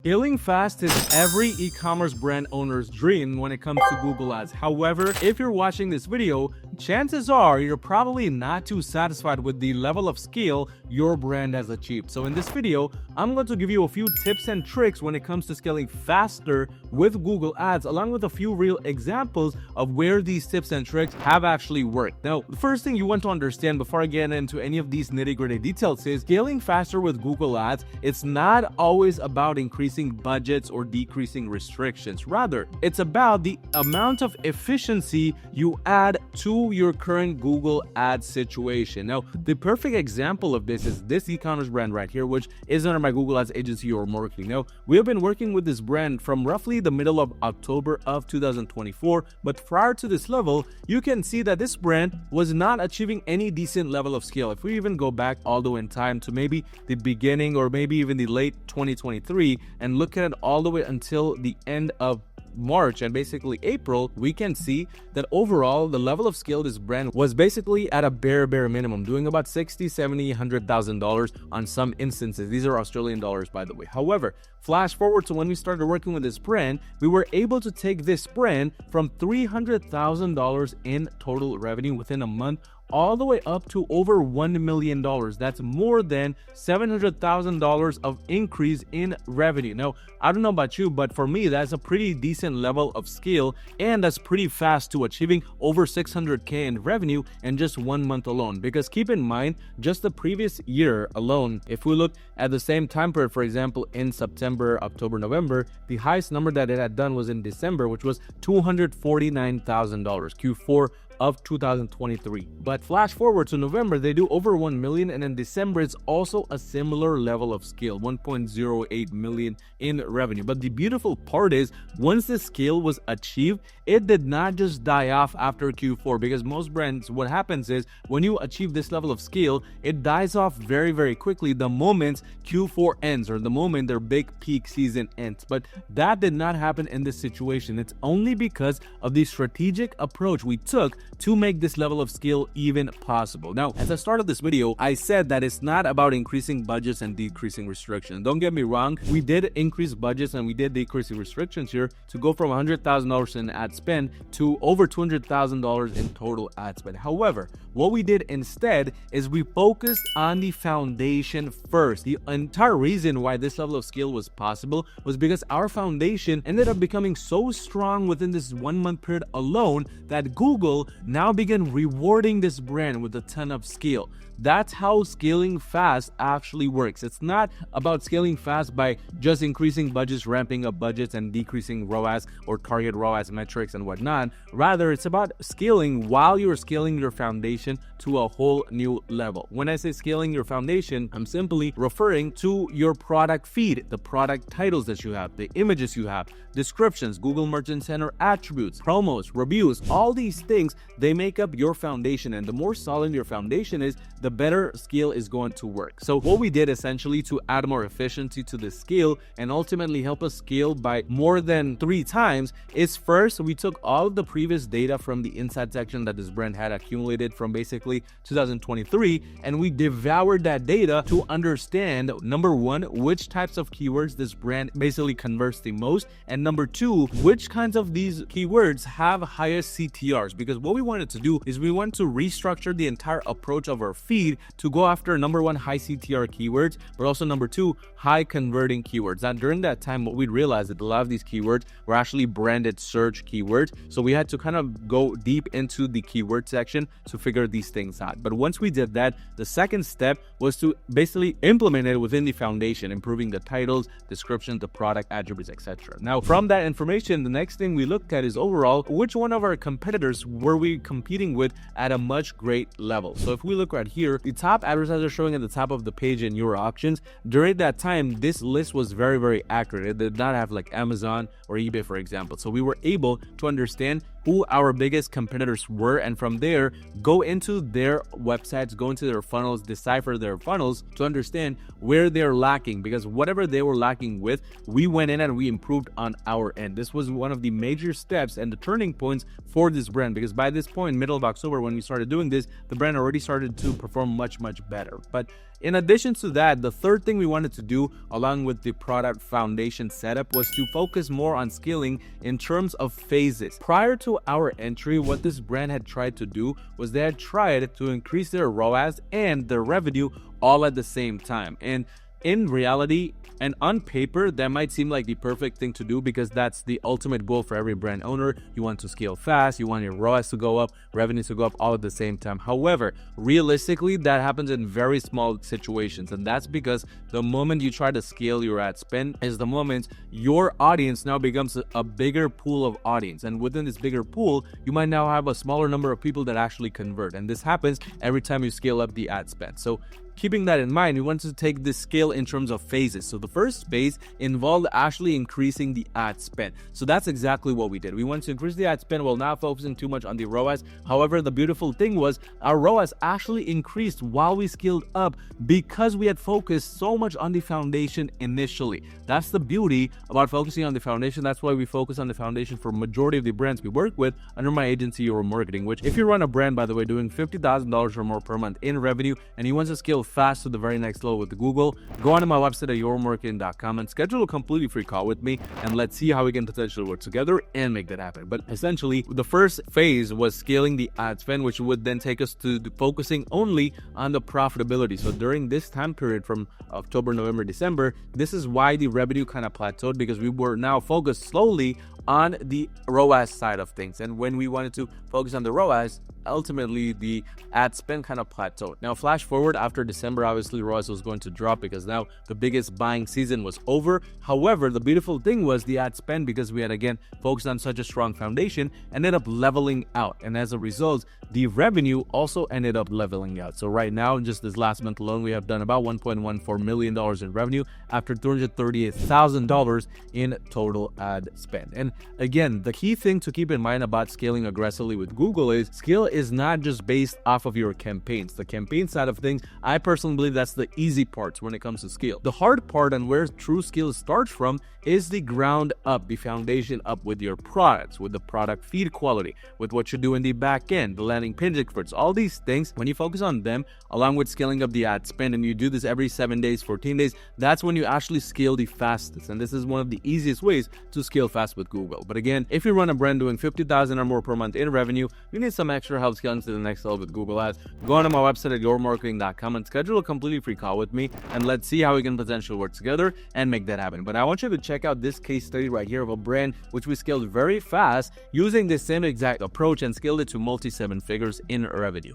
Scaling fast is every e-commerce brand owner's dream when it comes to Google Ads. However, if you're watching this video, chances are you're probably not too satisfied with the level of scale your brand has achieved. So in this video, I'm going to give you a few tips and tricks when it comes to scaling faster with Google Ads, along with a few real examples of where these tips and tricks have actually worked. Now, the first thing you want to understand before I get into any of these nitty-gritty details is scaling faster with Google Ads, it's not always about increasing budgets or decreasing restrictions. Rather, it's about the amount of efficiency you add to your current Google Ads situation. Now, the perfect example of this is this e-commerce brand right here, which is under my Google Ads agency or marketing. Now, we have been working with this brand from roughly the middle of October of 2024, but prior to this level, you can see that this brand was not achieving any decent level of scale. If we even go back all the way in time to maybe the beginning or maybe even the late 2023 and look at it all the way until the end of March and basically April, we can see that overall the level of scale this brand was basically at a bare minimum, doing about $60,000, $70,000, $100,000 on some instances. These are Australian dollars, by the way. However, flash forward to when we started working with this brand, we were able to take this brand from $300,000 in total revenue within a month all the way up to over $1 million. That's more than $700,000 of increase in revenue. Now, I don't know about you, but for me, that's a pretty decent level of scale, and that's pretty fast to achieving over $600K in revenue in just 1 month alone. Because keep in mind, just the previous year alone, if we look at the same time period, for example, in September, October, November, the highest number that it had done was in December, which was $249,000, Q4 of 2023. But flash forward to November, they do over 1 million, and in December it's also a similar level of scale, 1.08 million in revenue. But the beautiful part is, once the scale was achieved, it did not just die off after Q4, because most brands, what happens is when you achieve this level of scale, it dies off very quickly the moment Q4 ends or the moment their big peak season ends. But that did not happen in this situation. It's only because of the strategic approach we took to make this level of scale even possible. Now, at the start of this video, I said that it's not about increasing budgets and decreasing restrictions. Don't get me wrong, we did increase budgets and we did decrease the restrictions here to go from $100,000 in ad spend to over $200,000 in total ad spend. However, what we did instead is we focused on the foundation first. The entire reason why this level of scale was possible was because our foundation ended up becoming so strong within this 1 month period alone that Google now began rewarding this brand with a ton of scale. That's how scaling fast actually works. It's not about scaling fast by just increasing budgets, ramping up budgets, and decreasing ROAS or target ROAS metrics and whatnot. Rather, it's about scaling while you're scaling your foundation to a whole new level. When I say scaling your foundation, I'm simply referring to your product feed, the product titles that you have, the images you have, descriptions, Google Merchant Center attributes, promos, reviews, all these things, they make up your foundation. And the more solid your foundation is, the better scale is going to work. So what we did essentially to add more efficiency to the scale and ultimately help us scale by more than 3 times is, first, we took all of the previous data from the insight section that this brand had accumulated from basically 2023, and we devoured that data to understand, number 1, which types of keywords this brand basically converts the most, and number 2, which kinds of these keywords have highest CTRs. Because what we wanted to do is we want to restructure the entire approach of our feed to go after, number 1, high CTR keywords, but also number 2, high converting keywords. And during that time, what we realized that a lot of these keywords were actually branded search keywords. So we had to kind of go deep into the keyword section to figure these things out. But once we did that, the second step was to basically implement it within the foundation, improving the titles, descriptions, the product attributes, etc. Now, from that information, the next thing we looked at is overall, which one of our competitors were we competing with at a much great level. So if we look right here, the top advertisers showing at the top of the page in your auctions, during that time, this list was very accurate. It did not have like Amazon or eBay, for example. So we were able to understand who our biggest competitors were, and from there go into their websites, go into their funnels, decipher their funnels to understand where they're lacking, because whatever they were lacking with, we went in and we improved on our end. This was one of the major steps and the turning points for this brand, because by this point, middle of October, when we started doing this, the brand already started to perform much better. But In addition to that, the third thing we wanted to do along with the product foundation setup was to focus more on scaling in terms of phases. Prior to our entry, what this brand had tried to do was they had tried to increase their ROAS and their revenue all at the same time. And in reality and on paper, that might seem like the perfect thing to do because that's the ultimate goal for every brand owner. You want to scale fast, you want your ROAS to go up, revenue to go up all at the same time. However, realistically, that happens in very small situations, and that's because the moment you try to scale your ad spend is the moment your audience now becomes a bigger pool of audience, and within this bigger pool, you might now have a smaller number of people that actually convert, and this happens every time you scale up the ad spend. So keeping that in mind, we want to take this scale in terms of phases. So the first phase involved actually increasing the ad spend. So that's exactly what we did. We want to increase the ad spend while not focusing too much on the ROAS. However, the beautiful thing was our ROAS actually increased while we scaled up because we had focused so much on the foundation initially. That's the beauty about focusing on the foundation. That's why we focus on the foundation for majority of the brands we work with under my agency, Your Marketing, which if you run a brand, by the way, doing $50,000 or more per month in revenue, and you want to scale fast to the very next level with Google, go onto my website at yourmarketing.com and schedule a completely free call with me, and let's see how we can potentially work together and make that happen. But essentially, the first phase was scaling the ad spend, which would then take us to focusing only on the profitability. So during this time period from October, November, December, this is why the revenue kind of plateaued, because we were now focused slowly on the ROAS side of things. And when we wanted to focus on the ROAS, ultimately the ad spend kind of plateaued. Now flash forward after December, obviously ROAS was going to drop because now the biggest buying season was over. However, the beautiful thing was the ad spend, because we had again focused on such a strong foundation, ended up leveling out, and as a result the revenue also ended up leveling out. So right now, just this last month alone, we have done about $1.14 million in revenue after $338,000 in total ad spend. And again, the key thing to keep in mind about scaling aggressively with Google is scale is not just based off of your campaigns. The campaign side of things, I personally believe that's the easy part when it comes to scale. The hard part and where true scale starts from is the ground up, the foundation up with your products, with the product feed quality, with what you do in the back end, the landing page experts, all these things. When you focus on them along with scaling up the ad spend, and you do this every 7 days, 14 days, that's when you actually scale the fastest. And this is one of the easiest ways to scale fast with Google. But again, if you run a brand doing $50,000 or more per month in revenue, you need some extra help scaling to the next level with Google Ads, go on to my website at yourmarketing.com and schedule a completely free call with me, and let's see how we can potentially work together and make that happen. But I want you to check out this case study right here of a brand which we scaled very fast using the same exact approach and scaled it to multi-7 figures in revenue.